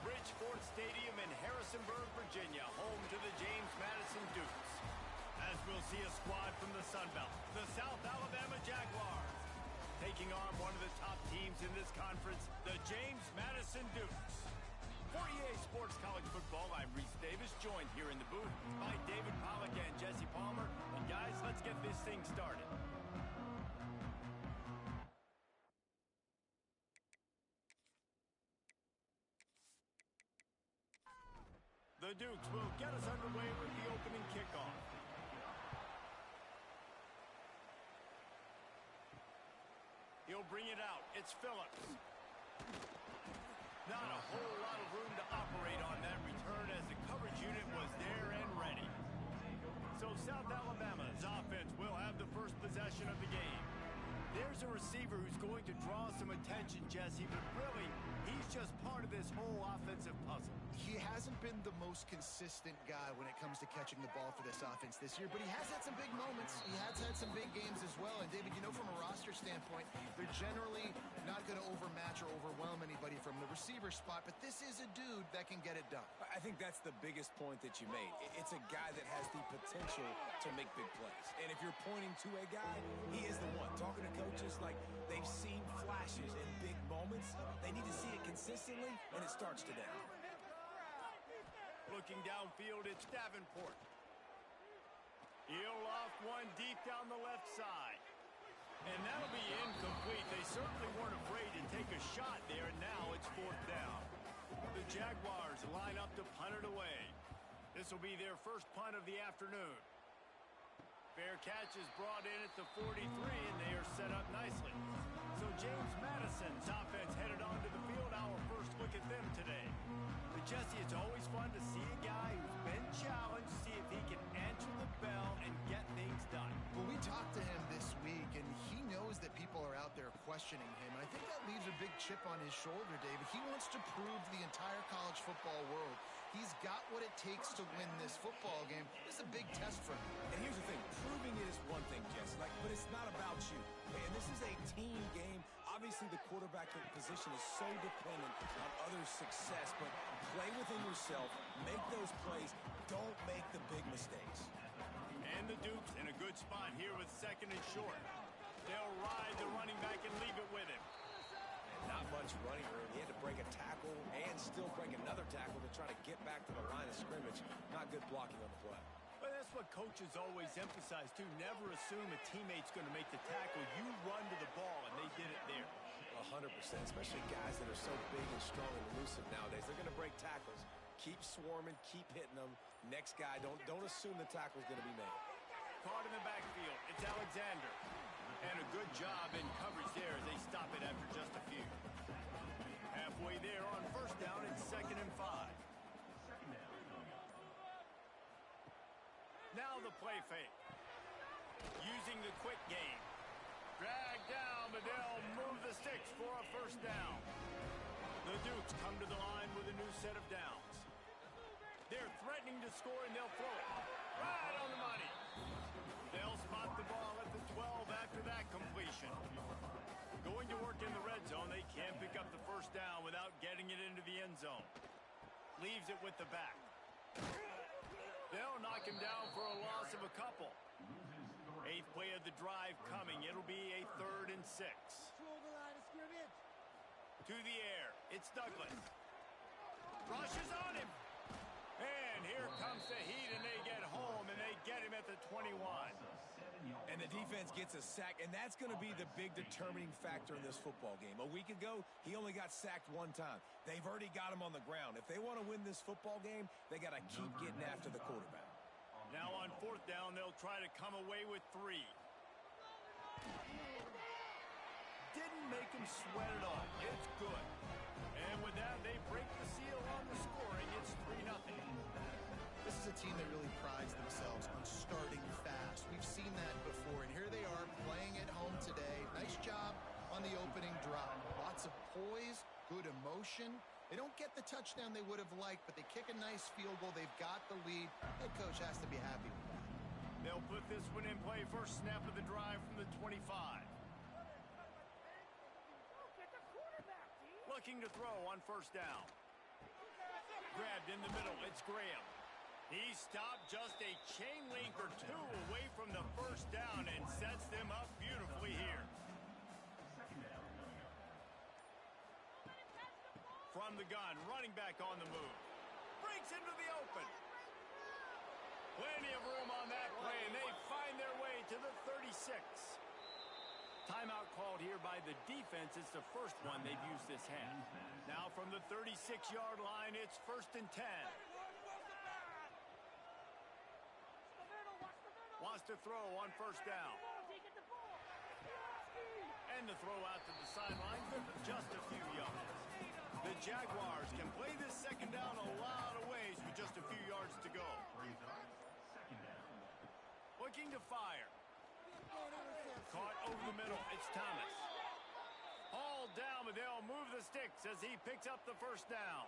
Bridgeport Stadium in Harrisonburg, Virginia, home to the James Madison Dukes. As we'll see a squad from the Sun Belt, the South Alabama Jaguars, taking on one of the top teams in this conference, the James Madison Dukes. For EA Sports College Football, I'm Reese Davis, joined here in the booth by David Pollack and Jesse Palmer. And guys, let's get this thing started. The Dukes will get us underway with the opening kickoff. He'll bring it out. It's Phillips. Not a whole lot of room to operate on that return as the coverage unit was there and ready. So South Alabama's offense will have the first possession of the game. There's a receiver who's going to draw some attention, Jesse, but really, he's just part of this whole offensive puzzle. He hasn't been the most consistent guy when it comes to catching the ball for this offense this year, but he has had some big moments. He has had some big games as well. And, David, you know, from a roster standpoint, they're generally not going to overmatch or overwhelm anybody from the receiver spot, but this is a dude that can get it done. I think that's the biggest point that you made. It's a guy that has the potential to make big plays. And if you're pointing to a guy, he is the one. Talking to coaches, like, they've seen flashes in big moments. They need to see it consistently, and it starts today. Looking downfield, it's Davenport. He'll off one deep down the left side. And that'll be incomplete. They certainly weren't afraid to take a shot there, and now it's fourth down. The Jaguars line up to punt it away. This will be their first punt of the afternoon. Fair catch is brought in at the 43, and they are set up nicely. So James Madison's offense headed onto the field. Our first look at them today. But Jesse, it's always fun to see a guy who's been challenged, see if he can answer the bell and get things done. Well, we talked to him this week, and he knows that people are out there questioning him. And I think that leaves a big chip on his shoulder, David. He wants to prove to the entire college football world he's got what it takes to win this football game. This is a big test for him. And here's the thing. Proving it is one thing, Jess, but it's not about you. And this is a team game. Obviously, the quarterback position is so dependent on others' success, but play within yourself, make those plays, don't make the big mistakes. And the Dukes in a good spot here with second and short. They'll ride the running back and leave it with him. And not much running room. He had to break a tackle and still break another tackle to try to get back to the line of scrimmage. Not good blocking on the play. But that's what coaches always emphasize, too. Never assume a teammate's going to make the tackle. You run to the ball, and they did it there. 100%, especially guys that are so big and strong and elusive nowadays. They're going to break tackles. Keep swarming, keep hitting them. Next guy, don't assume the tackle's going to be made. Caught in the backfield. It's Alexander. And a good job in coverage there as they stop it after just a few. Halfway there on first down, it's 2nd and 5. Now the play fake. Using the quick game. Drag down, but they'll move the sticks for a first down. The Dukes come to the line with a new set of downs. They're threatening to score, and they'll throw it. Right on the money. They'll spot the ball at the 12 after that completion. Going to work in the red zone, they can't pick up the first down without getting it into the end zone. Leaves it with the back. They'll knock him down for a loss of a couple. 8th play of the drive coming. It'll be a 3rd and 6. To the air. It's Douglas. Rushes on him. And here comes the heat, and they get home, and they get him at the 21. And the defense gets a sack, and that's going to be the big determining factor in this football game. A week ago, he only got sacked one time. They've already got him on the ground. If they want to win this football game, they got to keep getting after the quarterback. Now on 4th down, they'll try to come away with 3. Didn't make him sweat it off. It's good. And with that, they break the seal on the scoring. It's 3-0. This is a team that really prides themselves on starting fast. We've seen that before, and here they are playing at home today. Nice job on the opening drive. Lots of poise, good emotion. They don't get the touchdown they would have liked, but they kick a nice field goal. They've got the lead. Head coach has to be happy with that. They'll put this one in play. First snap of the drive from the 25. Looking to throw on first down. grabbed in the middle. It's Graham. He stopped just a chain link or two away from the first down and sets them up beautifully here. From the gun, running back on the move. Breaks into the open. Plenty of room on that play, and they find their way to the 36. Timeout called here by the defense. It's the first one they've used this half. Now from the 36-yard line, it's 1st and 10. Wants to throw on 1st down. And the throw out to the sideline, just a few yards. The Jaguars can play this 2nd down a lot of ways with just a few yards to go. Looking to fire. Caught over the middle. It's Thomas. Hauled down, but they'll move the sticks as he picks up the 1st down.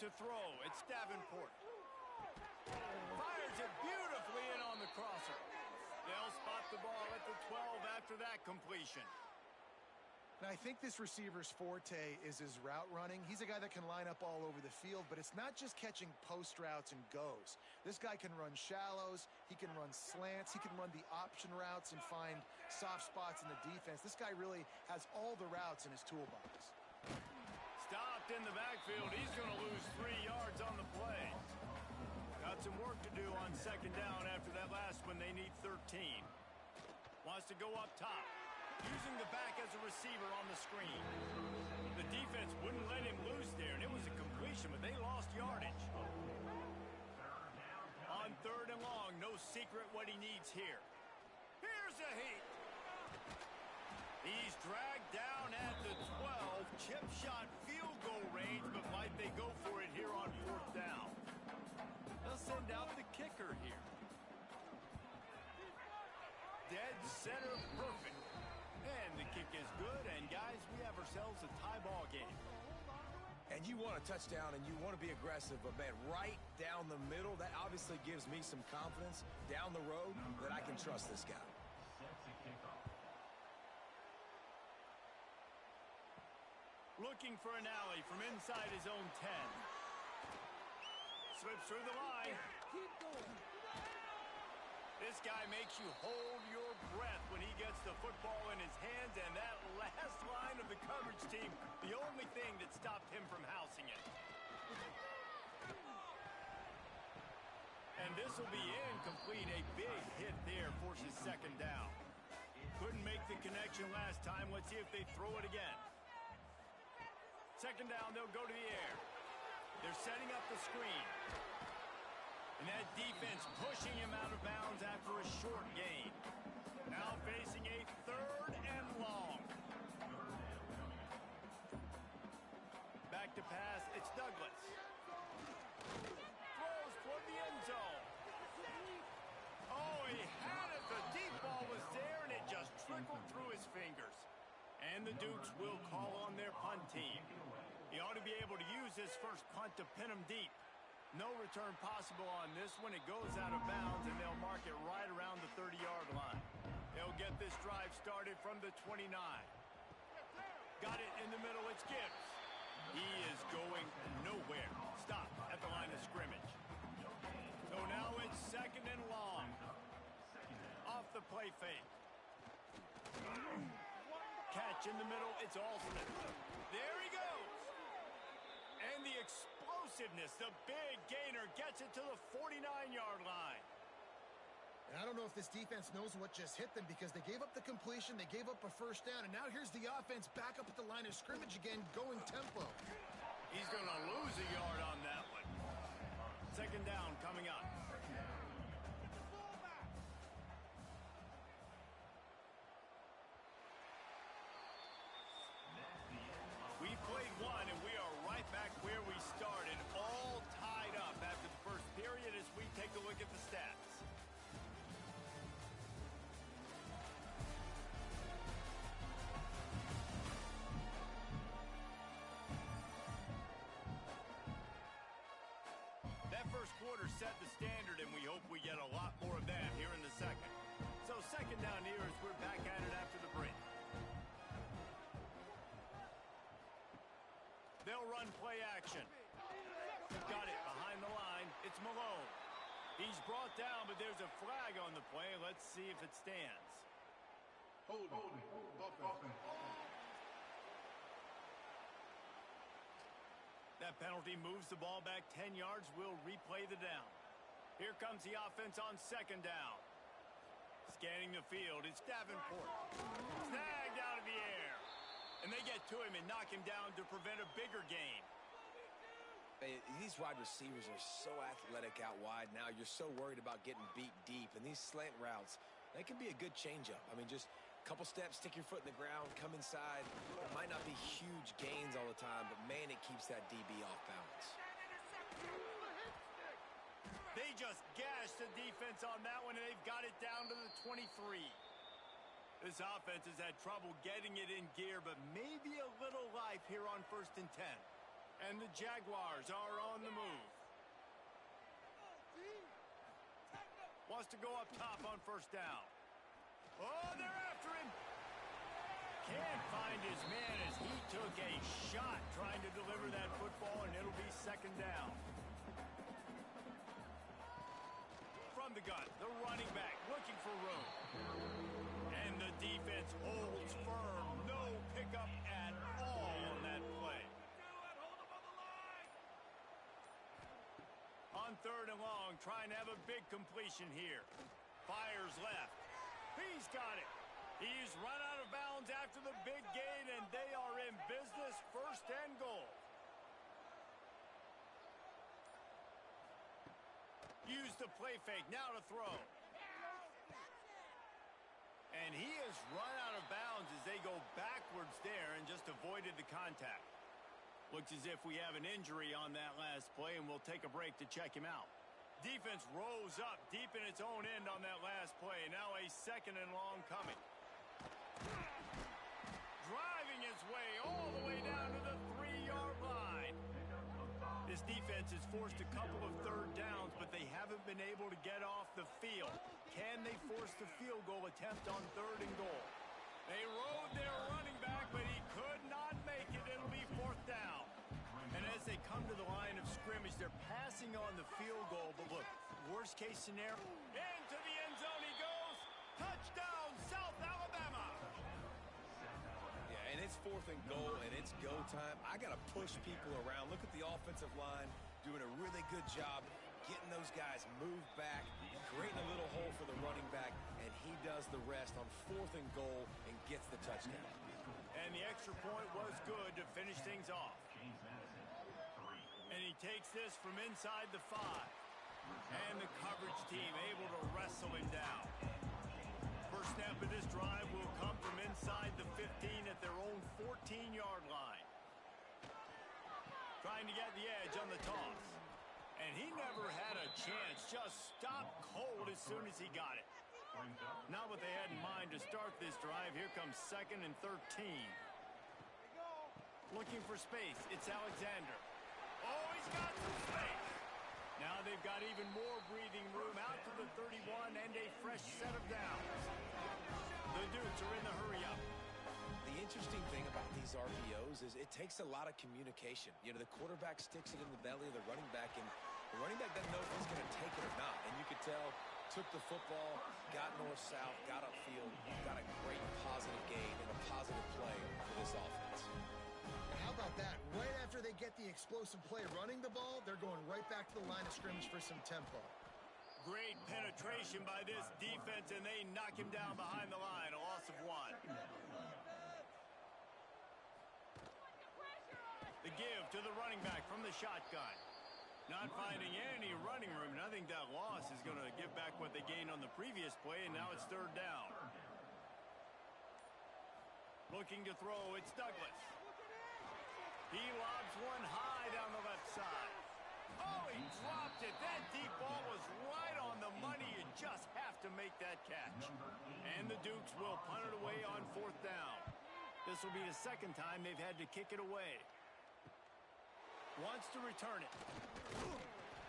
To throw, it's Davenport. Fires it beautifully in on the crosser. They'll spot the ball at the 12 after that completion. Now, I think this receiver's forte is his route running. He's a guy that can line up all over the field, but it's not just catching post routes and goes. This guy can run shallows, he can run slants, he can run the option routes and find soft spots in the defense. This guy really has all the routes in his toolbox. Stopped in the backfield. He's going to lose 3 yards on the play. Got some work to do on 2nd down after that last one. They need 13. Wants to go up top. Using the back as a receiver on the screen. The defense wouldn't let him loose there, and it was a completion, but they lost yardage. On 3rd and long, no secret what he needs here. Here's a heat. He's dragged down at the 12. Chip shot field goal range, but might they go for it here on 4th down? They'll send out the kicker here. Dead center perfect. And the kick is good, and guys, we have ourselves a tie ball game. And you want a touchdown, and you want to be aggressive, but man, right down the middle, that obviously gives me some confidence down the road that I can trust this guy. Looking for an alley from inside his own 10. Slips through the line. Keep going. This guy makes you hold your breath when he gets the football in his hands, and that last line of the coverage team, the only thing that stopped him from housing it. And this will be incomplete. A big hit there forces 2nd down. Couldn't make the connection last time. Let's see if they throw it again. 2nd down, they'll go to the air. They're setting up the screen. And that defense pushing him out of bounds after a short gain. Now facing a 3rd and long. Back to pass, it's Douglas. Throws toward the end zone. Oh, he had it. The deep ball was there, and it just trickled through his fingers. And the Dukes will call on their punt team. He ought to be able to use his first punt to pin him deep. No return possible on this one. It goes out of bounds, and they'll mark it right around the 30-yard line. They'll get this drive started from the 29. Got it in the middle. It's Gibbs. He is going nowhere. Stop at the line of scrimmage. So now it's 2nd and long. Off the play fake. Catch in the middle. It's Alston. There he goes. And the explosiveness, the big gainer, gets it to the 49-yard line. And I don't know if this defense knows what just hit them because they gave up the completion, they gave up a 1st down, and now here's the offense back up at the line of scrimmage again, going tempo. He's going to lose a yard on that one. 2nd down coming up. We played one, and we are right back where we started, all tied up after the first period as we take a look at the stats. That first quarter set the standard, and we hope we get a lot more of that here in the 2nd. So 2nd down here as we're back at it after the break. They'll run play action. Got it behind the line. It's Malone. He's brought down, but there's a flag on the play. Let's see if it stands. Hold offense. That penalty moves the ball back 10 yards. We'll replay the down. Here comes the offense on second down. Scanning the field, it's Davenport. Snagged out of the air. And they get to him and knock him down to prevent a bigger gain. Hey, these wide receivers are so athletic out wide now. You're so worried about getting beat deep. And these slant routes, they can be a good changeup. I mean, just a couple steps, stick your foot in the ground, come inside. It might not be huge gains all the time, but, man, it keeps that DB off balance. They just gashed the defense on that one, and they've got it down to the 23. This offense has had trouble getting it in gear, but maybe a little life here on 1st and 10. And the Jaguars are on the move. Wants to go up top on 1st down. Oh, they're after him. Can't find his man as he took a shot trying to deliver that football, and it'll be 2nd down. From the gun, the running back looking for room. And the defense holds firm. No pickup at all on that play. On 3rd and long, trying to have a big completion here. Fires left. He's got it. He's run out of bounds after the big gain, and they are in business. 1st and goal. Use the play fake. Now to throw. And he has run out of bounds as they go backwards there and just avoided the contact. Looks as if we have an injury on that last play, and we'll take a break to check him out. Defense rose up deep in its own end on that last play. Now a 2nd and long coming. Driving his way all the way down to the 3-yard line. This defense has forced a couple of 3rd downs, but they haven't been able to get off the field. Can they force the field goal attempt on 3rd and goal? They rode their running back, but he could not make it. It'll be 4th down. And as they come to the line of scrimmage, they're passing on the field goal. But look, worst case scenario, into the end zone he goes. Touchdown, South Alabama. Yeah, and it's 4th and goal, and it's go time. I got to push people around. Look at the offensive line doing a really good job getting those guys moved back, creating a little hole for the running back, and he does the rest on 4th and goal and gets the touchdown. And the extra point was good to finish things off. And he takes this from inside the 5. And the coverage team able to wrestle him down. First snap of this drive will come from inside the 15 at their own 14-yard line. Trying to get the edge on the toss. And he never had a chance. Just stopped cold as soon as he got it. Not what they had in mind to start this drive. Here comes 2nd and 13. Looking for space. It's Alexander. Oh, he's got some space. Now they've got even more breathing room out to the 31 and a fresh set of downs. The Dukes are in the hurry-up. The interesting thing about these RPOs is it takes a lot of communication. You know, the quarterback sticks it in the belly of the running back, and the running back doesn't know if he's going to take it or not. And you could tell, took the football, got north-south, got upfield, got a great positive gain and a positive play for this offense. And how about that? Right after they get the explosive play running the ball, they're going right back to the line of scrimmage for some tempo. Great penetration by this defense, and they knock him down behind the line, a loss of 1. The give to the running back from the shotgun. Not finding any running room, and I think that loss is going to give back what they gained on the previous play, and now it's 3rd down. Looking to throw, it's Douglas. He lobs one high down the left side. Oh, he dropped it. That deep ball was right on the money. You just have to make that catch. And the Dukes will punt it away on 4th down. This will be the 2nd time they've had to kick it away. Wants to return it.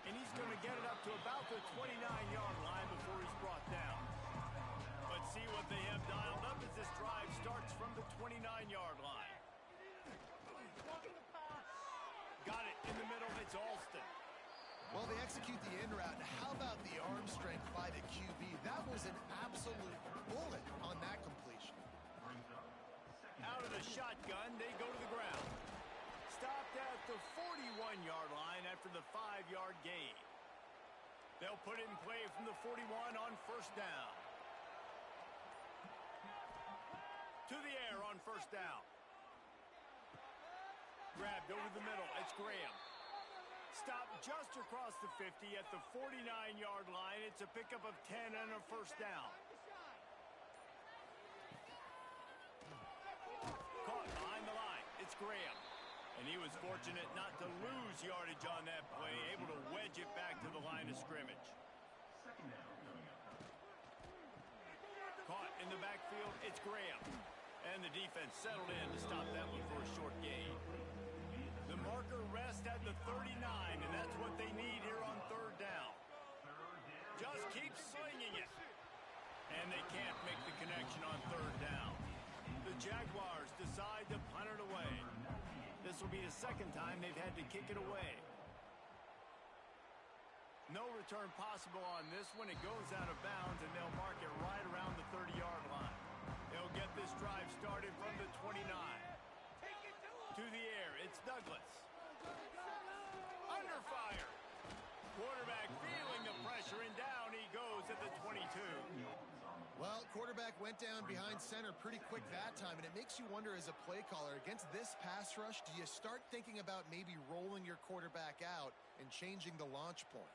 And he's going to get it up to about the 29-yard line before he's brought down. Let's see what they have dialed up as this drive starts from the 29-yard line. got it in the middle. It's Alston. Well, they execute the in route. How about the arm strength by the QB? That was an absolute bullet on that completion. Out of the shotgun, they go to the ground. Stopped at the 41-yard line after the 5-yard gain. They'll put it in play from the 41 on first down. To the air on first down. Grabbed over the middle. It's Graham. Stopped just across the 50 at the 49-yard line. It's a pickup of 10 and a first down. Caught behind the line. It's Graham. And he was fortunate not to lose yardage on that play, able to wedge it back to the line of scrimmage. Caught in the backfield, it's Graham. And the defense settled in to stop that one for a short gain. The marker rests at the 39, and that's what they need here on third down. Just keep slinging it. And they can't make the connection on third down. The Jaguars decide to punt it away. This will be the second time they've had to kick it away. No return possible on this one. It goes out of bounds, and they'll mark it right around the 30-yard line. They'll get this drive started from the 29. To the air, it's Douglas. Under fire. Quarterback feeling the pressure, and down he goes at the 22. Well, quarterback went down behind center pretty quick that time, and it makes you wonder as a play caller, against this pass rush, do you start thinking about maybe rolling your quarterback out and changing the launch point?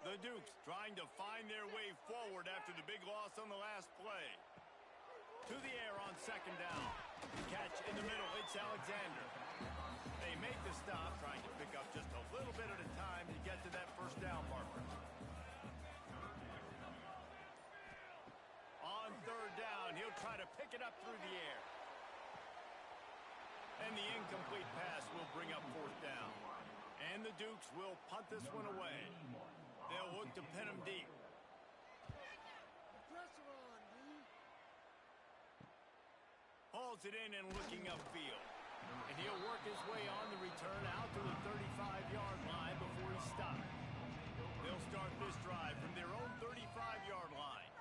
The Dukes trying to find their way forward after the big loss on the last play. To the air on second down. Catch in the middle, it's Alexander. They make the stop, trying to pick up just a little bit at a time to get to that first down marker. On third down, he'll try to pick it up through the air. And the incomplete pass will bring up fourth down. And the Dukes will punt this one away. They'll look to pin him deep. Hauls it in and looking upfield. And he'll work his way on the return out to the 35-yard line before he stops. They'll start this drive from their own 35-yard line.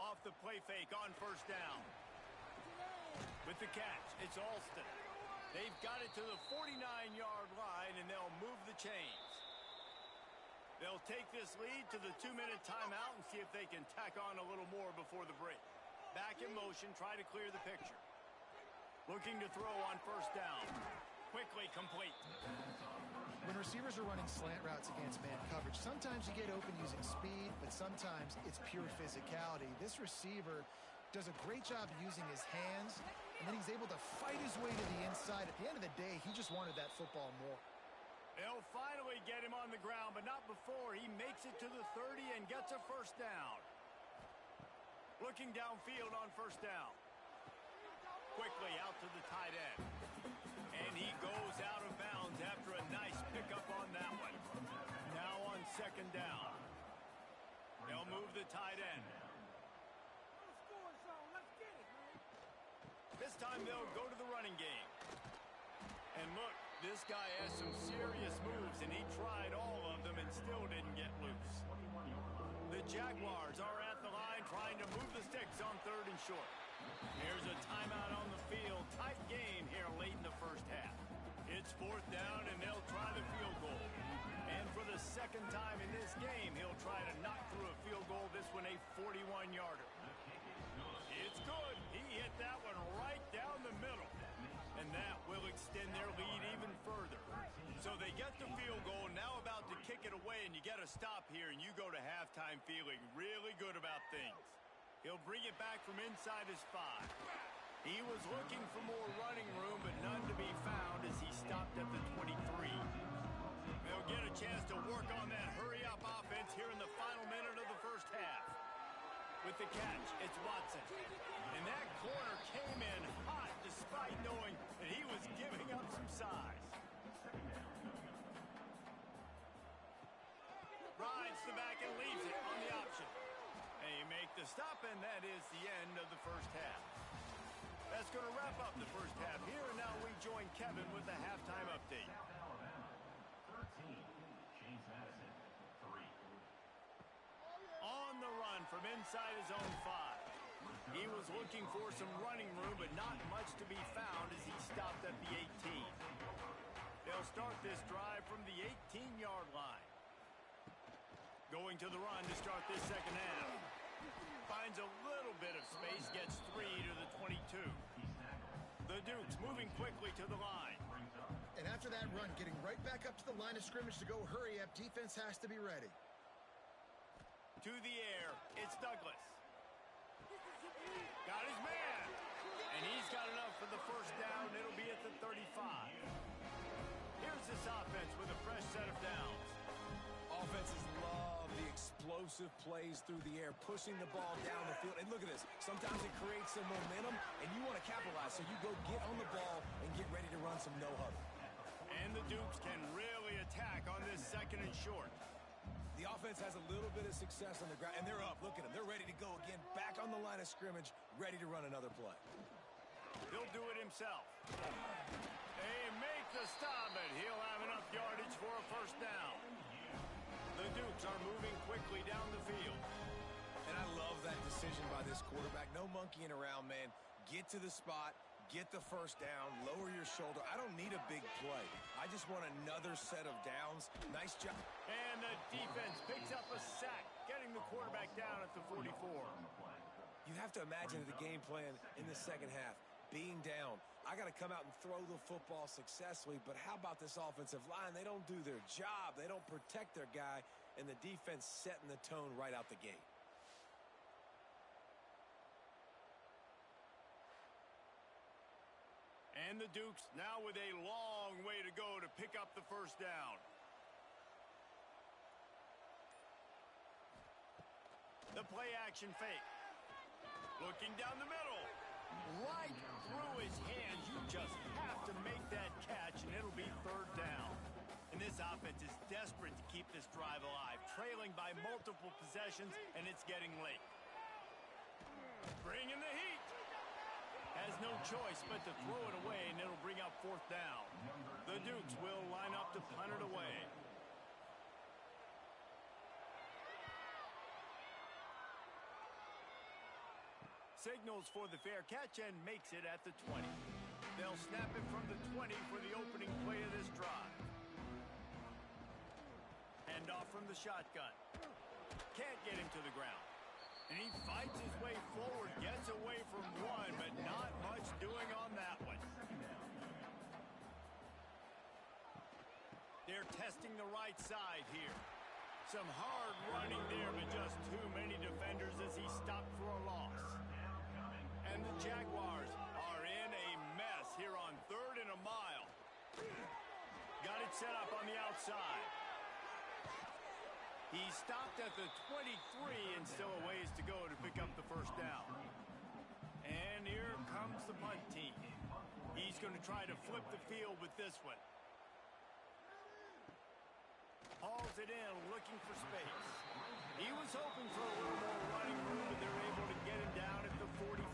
Off the play fake on first down. With the catch, it's Alston. They've got it to the 49-yard line, and they'll move the chains. They'll take this lead to the 2-minute timeout and see if they can tack on a little more before the break. Back in motion, try to clear the picture. Looking to throw on first down. Quickly complete. When receivers are running slant routes against man coverage, sometimes you get open using speed, but sometimes it's pure physicality. This receiver does a great job using his hands, and then he's able to fight his way to the inside. At the end of the day, he just wanted that football more. They'll finally get him on the ground, but not before he makes it to the 30 and gets a first down. Looking downfield on first down. Quickly out to the tight end. And he goes out of bounds after a nice pickup on that one. Now on second down. They'll move the tight end. This time they'll go to the running game. And look, this guy has some serious moves, and he tried all of them and still didn't get loose. The Jaguars are at the line trying to move the sticks on third and short. Here's a timeout on the field. Tight game here late in the first half. It's fourth down, and they'll try the field goal. And for the second time in this game, he'll try to knock through a field goal, this one a 41-yarder. It's good. He hit that one right down the middle. And that will extend their lead even further. So they get the field goal, now about to kick it away, and you get a stop here, and you go to halftime feeling really good about things. He'll bring it back from inside his 5. He was looking for more running room, but none to be found as he stopped at the 23. They'll get a chance to work on that hurry-up offense here in the final minute of the first half. With the catch, it's Watson. And that corner came in hot despite knowing that he was giving up some size. Rides the back and leaves it on the option. And you make the stop, and that is the end of the first half. That's going to wrap up the first half here, and now we join Kevin with the halftime update. On the run from inside his own 5. He was looking for some running room, but not much to be found as he stopped at the 18. They'll start this drive from the 18-yard line. Going to the run to start this second half. Finds a little bit of space, gets 3 to the 22. The Dukes moving quickly to the line. And after that run, getting right back up to the line of scrimmage to go hurry up, defense has to be ready. To the air, it's Douglas. Got his man. And he's got enough for the first down. It'll be at the 35. Here's this offense with a fresh set of downs. Offenses love the explosive plays through the air, pushing the ball down the field. And look at this. Sometimes it creates some momentum, and you want to capitalize. So you go get on the ball and get ready to run some no-huddle. And the Dukes can really attack on this second and short. The offense has a little bit of success on the ground, and they're up. Look at them. They're ready to go again, back on the line of scrimmage, ready to run another play. He'll do it himself. They make the stop, and he'll have enough yardage for a first down. The Dukes are moving quickly down the field. And I love that decision by this quarterback. No monkeying around, man. Get to the spot, get the first down, lower your shoulder. I don't need a big play. I just want another set of downs. Nice job. And the defense picks up a sack, getting the quarterback down at the 44. You have to imagine the game plan in the second half. Being down, I got to come out and throw the football successfully, but how about this offensive line? They don't do their job. They don't protect their guy, and the defense setting the tone right out the gate. And the Dukes now with a long way to go to pick up the first down. The play action fake. Looking down the middle. Right through his hands. You just have to make that catch, and it'll be third down. And this offense is desperate to keep this drive alive, trailing by multiple possessions, and it's getting late. Bringing the heat. Has no choice but to throw it away, and it'll bring up fourth down. The Dukes will line up to punt it away. Signals for the fair catch and makes it at the 20. They'll snap it from the 20 for the opening play of this drive. Hand off from the shotgun. Can't get him to the ground. And he fights his way forward, gets away from one, but not much doing on that one. They're testing the right side here. Some hard running there, but just too many defenders as he stopped for a loss. And the Jaguars are in a mess here on 3rd and a mile. Got it set up on the outside. He stopped at the 23 and still a ways to go to pick up the first down. And here comes the punt team. He's going to try to flip the field with this one. Hauls it in, looking for space. He was hoping for a little more running room, but they're able to get him down at the 45.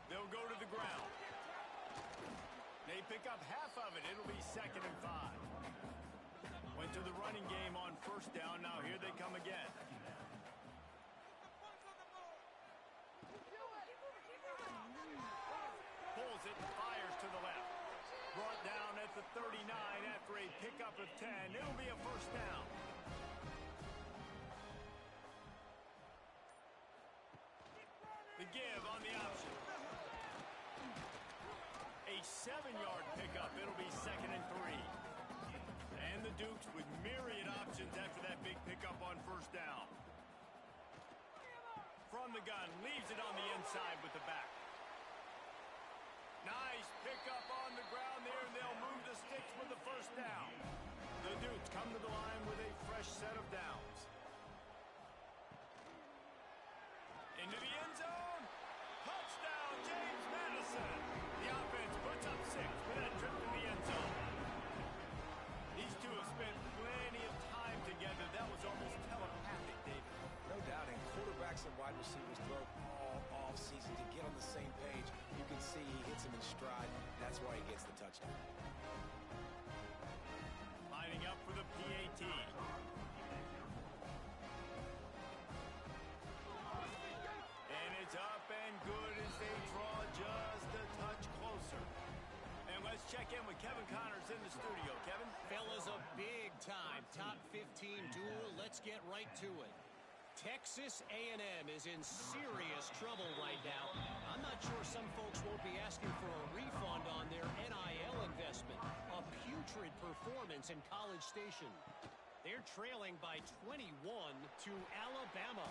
They'll go to the ground. They pick up half of it. It'll be 2nd and 5. Went to the running game on first down. Now here they come again. Pulls it, fires to the left. Brought down at the 39 after a pickup of 10. It'll be a first down. The give on the option. A 7-yard pickup. It'll be 2nd and 3. And the Dukes with myriad options after that big pickup on first down. From the gun, leaves it on the inside with the back. Nice pickup on the ground there, and they'll move the sticks with the first down. The Dukes come to the line with a fresh set of downs. Into the end zone. Touchdown, James Madison. The offense puts up 6 with that trip to the end zone. These two have spent plenty of time together. That was almost telepathic, David. No doubt, and quarterbacks and wide receivers throw all offseason. let's get right to it. Texas A&M is in serious trouble right now. I'm not sure some folks won't be asking for a refund on their NIL investment. A putrid performance in College Station. They're trailing by 21 to Alabama.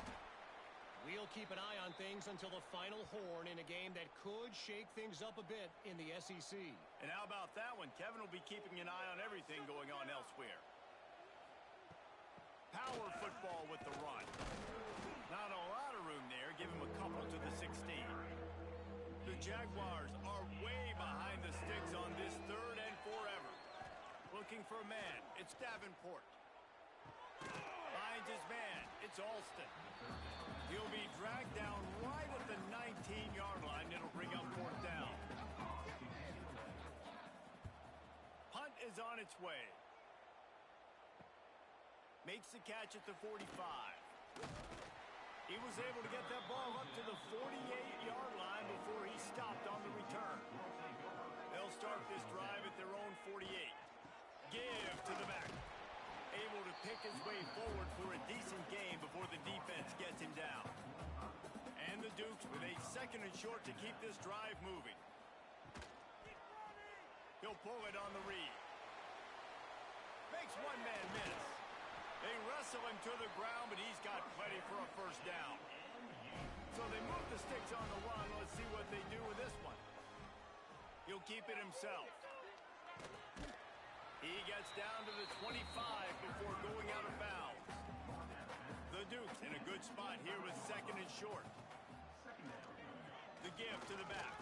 We'll keep an eye on things until the final horn in a game that could shake things up a bit in the SEC. And how about that one? Kevin will be keeping an eye on everything going on elsewhere. Power football with the run. Not a lot of room there. Give him a couple to the 16. The Jaguars are way behind the sticks on this third and forever. Looking for a man. It's Davenport. Finds his man. It's Alston. He'll be dragged down right at the 19-yard line. It'll bring up fourth down. Punt is on its way. Makes the catch at the 45. He was able to get that ball up to the 48-yard line before he stopped on the return. They'll start this drive at their own 48. Give to the back. Able to pick his way forward for a decent game before the defense gets him down. And the Dukes with a second and short to keep this drive moving. He'll pull it on the read. Makes one man miss. They wrestle him to the ground, but he's got plenty for a first down. So they move the sticks on the run. Let's see what they do with this one. He'll keep it himself. He gets down to the 25 before going out of bounds. The Dukes in a good spot here with second and short. The give to the back.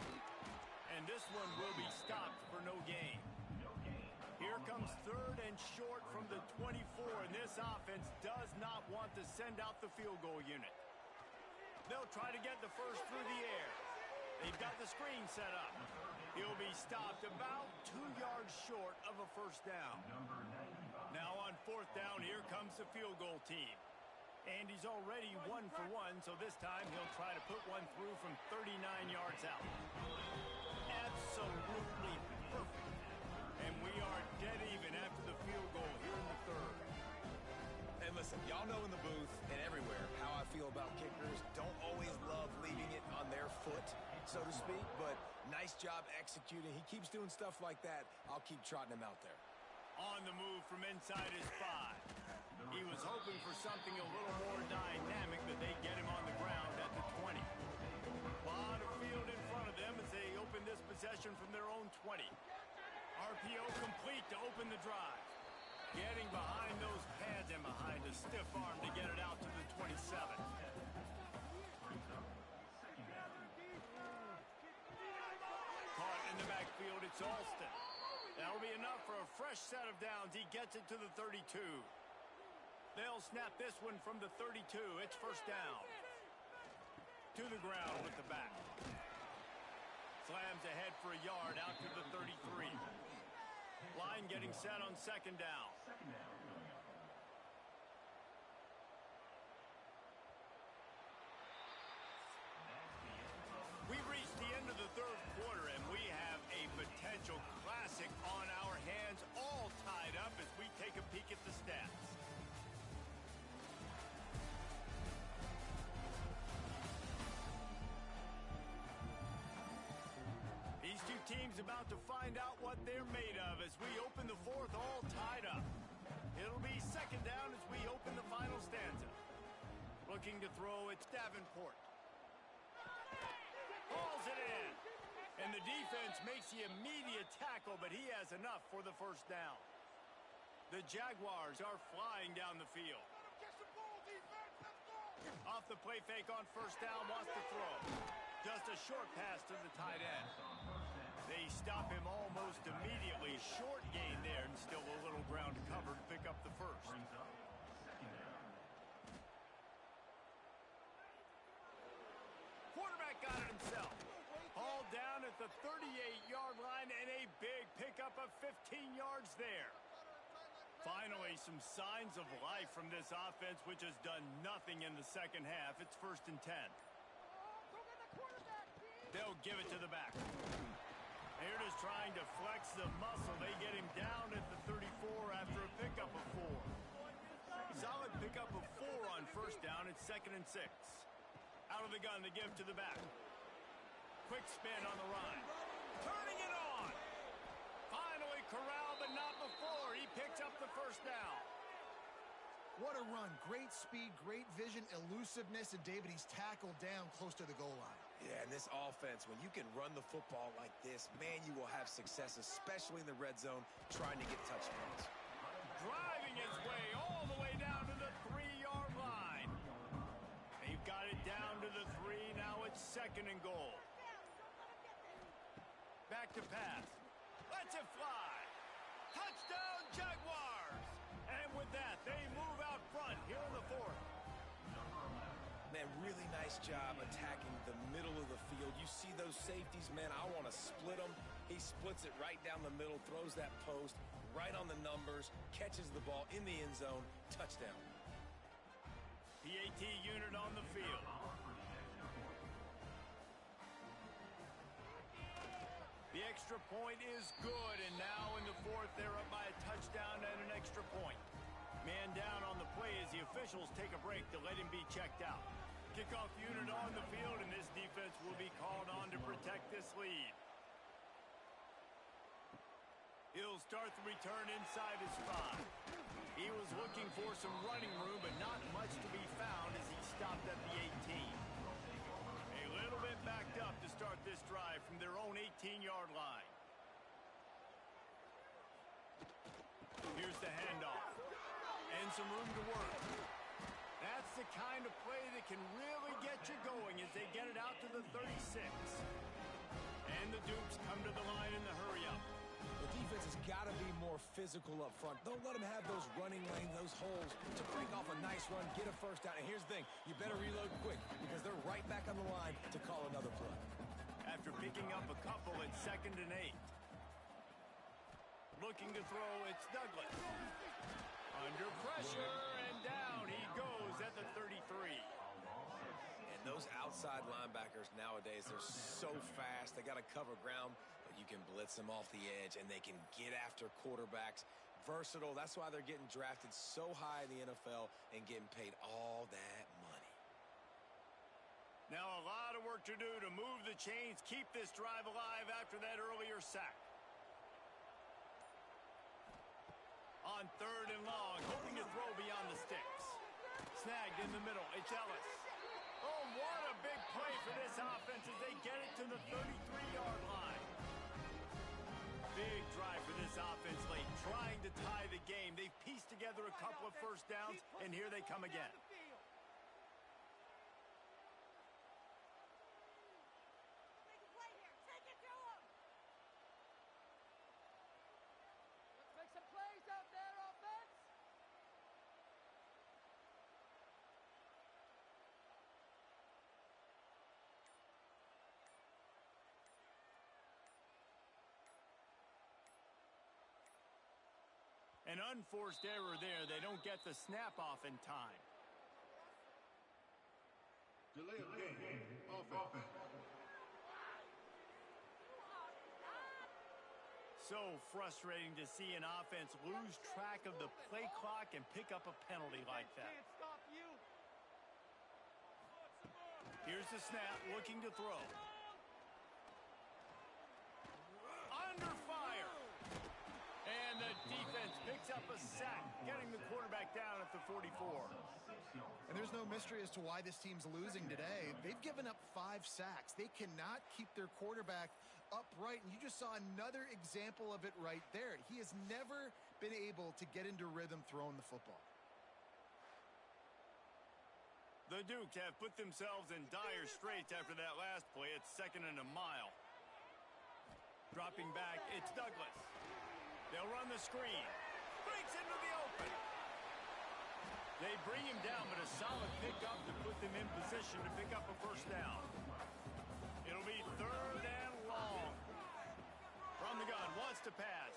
And this one will be stopped for no gain. Here comes third and short from the 24, and this offense does not want to send out the field goal unit. They'll try to get the first through the air. They've got the screen set up. He'll be stopped about 2 yards short of a first down. Now on fourth down, here comes the field goal team. And he's already 1 for 1, so this time he'll try to put one through from 39 yards out. Absolutely perfect. And we are dead even after the field goal here in the third. And listen, y'all know in the booth and everywhere how I feel about kickers. Don't always love leaving it on their foot, so to speak, but nice job executing. He keeps doing stuff like that. I'll keep trotting him out there. On the move from inside his 5. He was hoping for something a little more dynamic, but they get him on the ground at the 20. Lot of field in front of them as they open this possession from their own 20. RPO complete to open the drive. Getting behind those pads and behind a stiff arm to get it out to the 27. Caught in the backfield, it's Alston. That'll be enough for a fresh set of downs. He gets it to the 32. They'll snap this one from the 32. It's first down. To the ground with the back. Slams ahead for a yard out to the 33. Line getting set on second down. We've reached the end of the third quarter, and we have a potential classic on our hands, all tied up as we take a peek at the stats. These two teams about to find out what they're made of as we open the fourth, all tied up. It'll be second down as we open the final stanza. Looking to throw, it's Davenport. Hauls it in. And the defense makes the immediate tackle, but he has enough for the first down. The Jaguars are flying down the field. Off the play fake on first down, wants to throw. Just a short pass to the tight end. They stop him almost immediately. Short gain there, and still a little ground to cover to pick up the first. Quarterback got it himself. Hauled down at the 38-yard line, and a big pickup of 15 yards there. Finally, some signs of life from this offense, which has done nothing in the second half. It's first and 10. They'll give it to the back. They're just trying to flex the muscle. They get him down at the 34 after a pickup of 4. Solid pickup of 2nd and 6. Out of the gun, to give to the back. Quick spin on the run. Turning it on. Finally corralled, but not before. He picks up the 1st down. What a run. Great speed, great vision, elusiveness, and David, he's tackled down close to the goal line. Yeah, and this offense, when you can run the football like this, man, you will have success, especially in the red zone, trying to get touchdowns. Driving his way all the way down to the 3-yard line. They've got it down to the 3. Now it's 2nd and goal. Back to pass. Lets it fly. Touchdown, Jaguars. And with that, they move out front here in the 4th. Man, really nice job attacking the middle of the field. You see those safeties, man, I want to split them. He splits it right down the middle, throws that post right on the numbers, catches the ball in the end zone, touchdown. PAT unit on the field. The extra point is good, and now in the 4th, they're up by a touchdown and an extra point. Man down on the play as the officials take a break to let him be checked out. Kickoff unit on the field, and this defense will be called on to protect this lead. He'll start the return inside his 5. He was looking for some running room, but not much to be found as he stopped at the 18. A little bit backed up to start this drive from their own 18-yard line. Here's the handoff. And some room to work. That's the kind of play that can really get you going as they get it out to the 36. And the Dukes come to the line in the hurry-up. The defense has got to be more physical up front. Don't let them have those running lanes, those holes to break off a nice run, get a 1st down. And here's the thing, you better reload quick because they're right back on the line to call another play. After picking up a couple, it's 2nd and 8. Looking to throw, it's Douglas. Under pressure, and down he goes at the 33. And those outside linebackers nowadays, they're so fast. They got to cover ground, but you can blitz them off the edge, and they can get after quarterbacks. Versatile. That's why they're getting drafted so high in the NFL and getting paid all that money. Now a lot of work to do to move the chains, keep this drive alive after that earlier sack. On 3rd and long, hoping to throw beyond the sticks. Snagged in the middle, it's Ellis. Oh, what a big play for this offense as they get it to the 33-yard line. Big drive for this offense late, trying to tie the game. They've pieced together a couple of 1st downs, and here they come again. An unforced error there. They don't get the snap off in time. Delay of game. Offense. So frustrating to see an offense lose track of the play clock and pick up a penalty like that. Here's the snap, looking to throw. Under fire. And the defense picks up a sack, getting the quarterback down at the 44. And there's no mystery as to why this team's losing today. They've given up 5 sacks. They cannot keep their quarterback upright, and you just saw another example of it right there. He has never been able to get into rhythm throwing the football. The Dukes have put themselves in dire straits after that last play. It's 2nd and a mile. Dropping back, it's Douglas. They'll run the screen. Breaks into the open. They bring him down, but a solid pickup to put them in position to pick up a 1st down. It'll be 3rd and long. From the gun, wants to pass.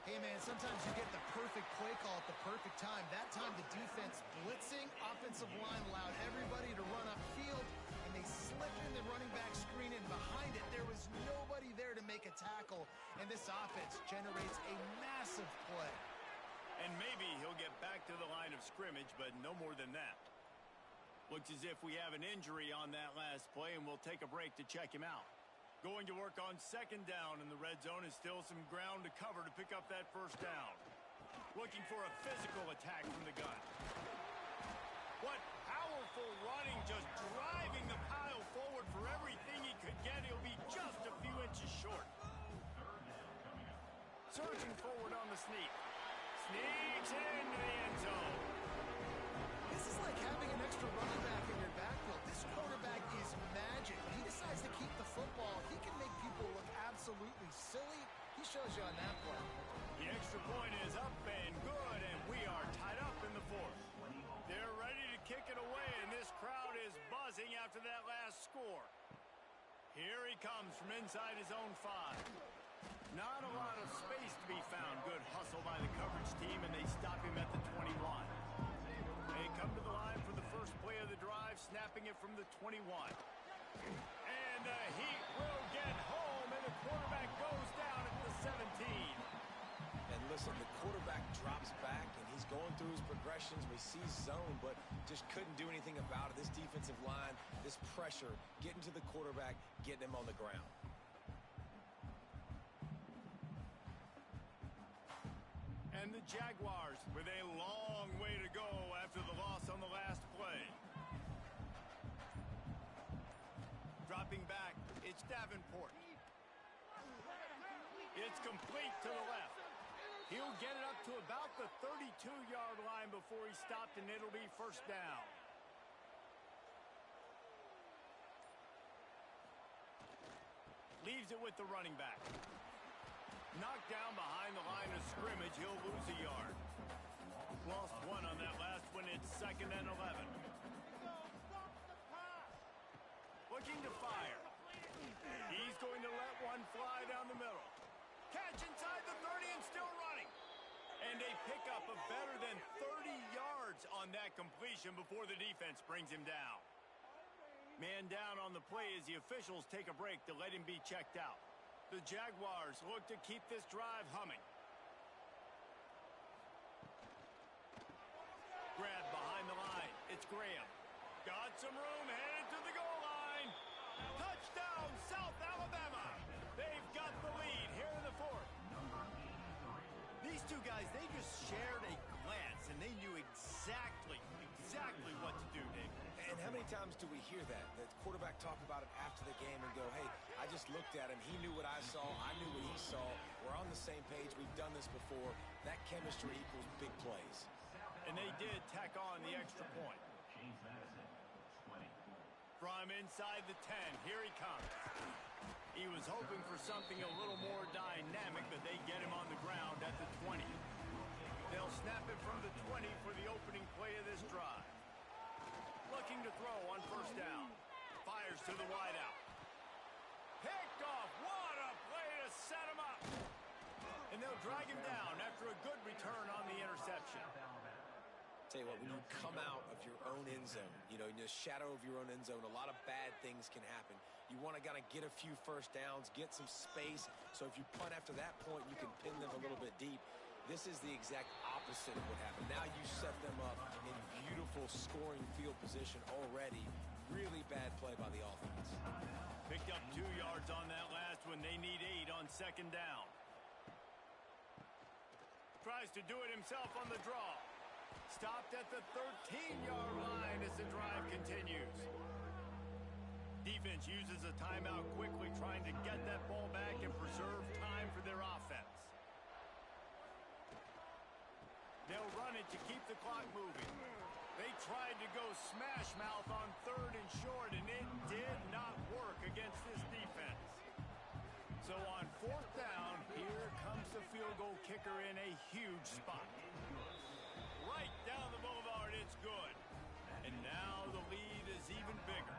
Hey, man, sometimes you get the perfect play call at the perfect time. That time the defense blitzing, offensive line allowed everybody to run upfield, and they slipped in the running back screen, and behind it there was nobody there to make a tackle, and this offense generates a massive play. And maybe he'll get back to the line of scrimmage, but no more than that. Looks as if we have an injury on that last play, and we'll take a break to check him out. Going to work on second down, and the red zone is still some ground to cover to pick up that first down. Looking for a physical attack from the gun. What powerful running, just driving the pile forward for everything he could get. He'll be just a few inches short. Surging forward on the sneak. Sneaks into the end zone. This is like having an extra running back in your backfield. This quarterback is magic. He decides to keep the football. He can make people look absolutely silly. He shows you on that play. The extra point is up and good, and we are tied up in the fourth. They're ready to kick it away, and this crowd is buzzing after that last score. Here he comes from inside his own 5. Not a lot of space to be found. Good hustle by the coverage team, and they stop him at the 21. They come to the line for the first play of the drive, snapping it from the 21. And the Heat will get home, and the quarterback goes down at the 17. And listen, the quarterback drops back, and he's going through his progressions. We see zone, but just couldn't do anything about it. This defensive line, this pressure, getting to the quarterback, getting him on the ground. And the Jaguars with a long way to go after the loss on the last play. Dropping back, it's Davenport. It's complete to the left. He'll get it up to about the 32-yard line before he stopped, and it'll be first down. Leaves it with the running back. Knocked down behind the line of scrimmage, he'll lose a yard. Lost one on that last one. It's 2nd and 11. Looking to fire. He's going to let one fly down the middle. Catch inside the 30 and still running. And a pickup of better than 30 yards on that completion before the defense brings him down. Man down on the play as the officials take a break to let him be checked out. The Jaguars look to keep this drive humming. Grab behind the line. It's Graham. Got some room, headed to the goal line. Touchdown, South Alabama. They've got the lead here in the fourth. These two guys, they just shared a glance, and they knew exactly what to do, Nick. And how many times do we hear that? The quarterback talk about it after the game and go, hey, I just looked at him. He knew what I saw. I knew what he saw. We're on the same page. We've done this before. That chemistry equals big plays. And they did tack on the extra point. From inside the 10, here he comes. He was hoping for something a little more dynamic, but they get him on the ground at the 20. They'll snap it from the 20 for the opening play of this drive. Looking to throw on first down. Fires to the wideout. Picked off. What a play to set him up. And they'll drag him down after a good return on the interception. Tell you what, when you come out of your own end zone, you know, in the shadow of your own end zone, a lot of bad things can happen. You want to kind of get a few first downs, get some space, so if you punt after that point, you can pin them a little bit deep. This is the exact opposite of what happened. Now you set them up in beautiful scoring field position already. Really bad play by the offense. Picked up 2 yards on that last one. They need 8 on second down. Tries to do it himself on the draw. Stopped at the 13-yard line as the drive continues. Defense uses a timeout quickly, trying to get that ball back and preserve time for their offense. They'll run it to keep the clock moving. They tried to go smash mouth on 3rd and short, and it did not work against this defense. So on 4th down, here comes the field goal kicker in a huge spot. Right down the boulevard, it's good. And now the lead is even bigger.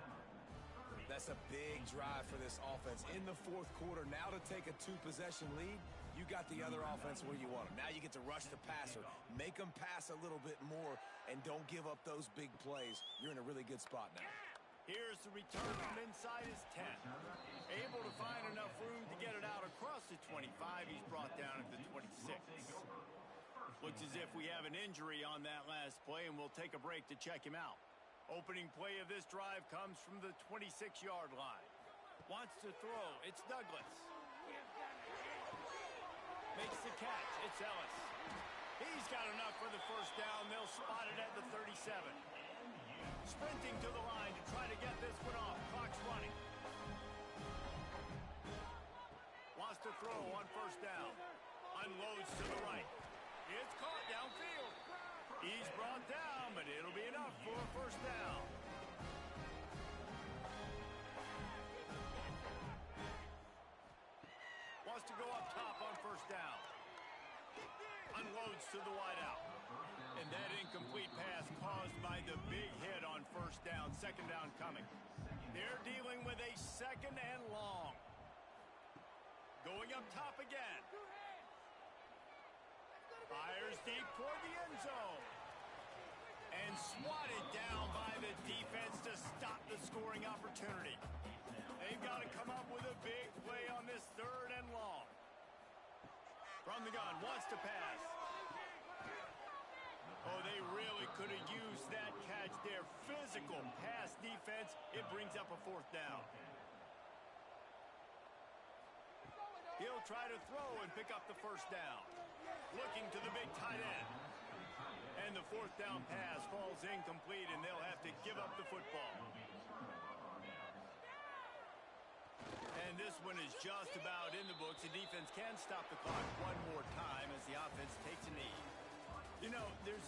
That's a big drive for this offense in the 4th quarter. Now to take a 2-possession lead, you got the other offense where you want them. Now you get to rush the passer, make them pass a little bit more, and don't give up those big plays. You're in a really good spot now. Here's the return from inside his 10. Able to find enough room to get it out across the 25. He's brought down at the 26. Looks as if we have an injury on that last play, and we'll take a break to check him out. Opening play of this drive comes from the 26-yard line. Wants to throw. It's Douglas. Makes the catch. It's Ellis. He's got enough for the first down. They'll spot it at the 37. Sprinting to the line to try to get this one off. Clock's running. Wants to throw on first down. Unloads to the right. It's caught downfield. He's brought down, but it'll be enough for a first down. Wants to go up top on first down. Unloads to the wideout. And that incomplete pass caused by the big hit on first down. Second down coming. They're dealing with a second and long. Going up top again. Fires deep toward the end zone. And swatted down by the defense to stop the scoring opportunity. They've got to come up with a big play on this third and long. From the gun, wants to pass. Oh, they really could have used that catch there. Physical pass defense. It brings up a fourth down. He'll try to throw and pick up the first down. Looking to the big tight end. And the fourth down pass falls incomplete, and they'll have to give up the football. And this one is just about in the books. The defense can stop the clock one more time as the offense takes a knee. You know, there's